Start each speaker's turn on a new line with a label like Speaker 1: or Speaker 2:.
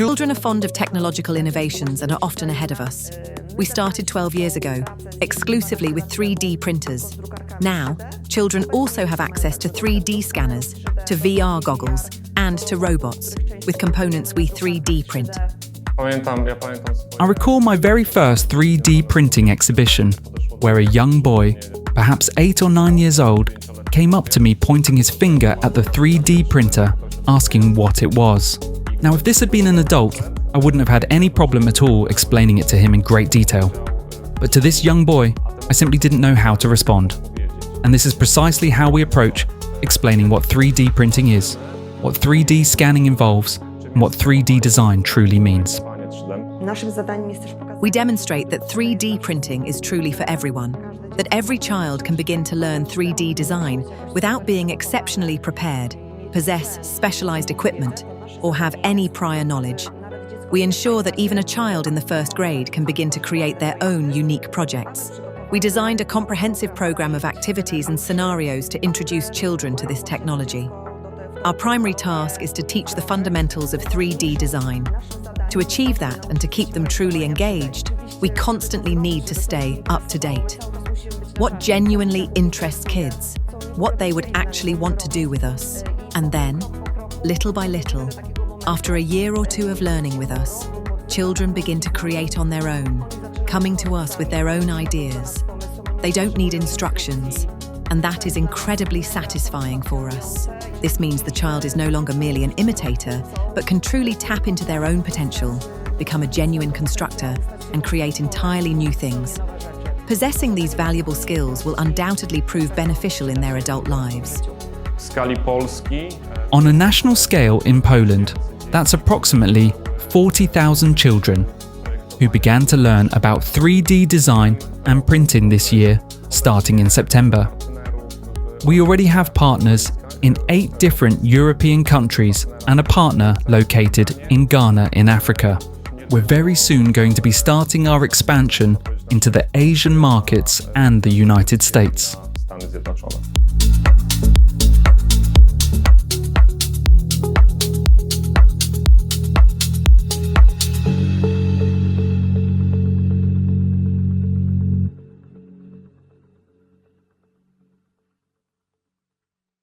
Speaker 1: Children are fond of technological innovations and are often ahead of us. We started 12 years ago, exclusively with 3D printers. Now, children also have access to 3D scanners, to VR goggles, and to robots, with components we 3D print.
Speaker 2: I recall my very first 3D printing exhibition, where a young boy, perhaps 8 or 9 years old, came up to me pointing his finger at the 3D printer, asking what it was. Now, if this had been an adult, I wouldn't have had any problem at all explaining it to him in great detail. But to this young boy, I simply didn't know how to respond. And this is precisely how we approach explaining what 3D printing is, what 3D scanning involves, and what 3D design truly means.
Speaker 1: We demonstrate that 3D printing is truly for everyone, that every child can begin to learn 3D design without being exceptionally prepared, possess specialized equipment, or have any prior knowledge. We ensure that even a child in the first grade can begin to create their own unique projects. We designed a comprehensive program of activities and scenarios to introduce children to this technology. Our primary task is to teach the fundamentals of 3D design. To achieve that and to keep them truly engaged, we constantly need to stay up to date. What genuinely interests kids, what they would actually want to do with us. And then, little by little, after a year or two of learning with us, children begin to create on their own, coming to us with their own ideas. They don't need instructions, and that is incredibly satisfying for us. This means the child is no longer merely an imitator, but can truly tap into their own potential, become a genuine constructor, and create entirely new things. Possessing these valuable skills will undoubtedly prove beneficial in their adult lives.
Speaker 2: On a national scale in Poland, that's approximately 40,000 children who began to learn about 3D design and printing this year, starting in September. We already have partners in 8 different European countries and a partner located in Ghana in Africa. We're very soon going to be starting our expansion into the Asian markets and the United States.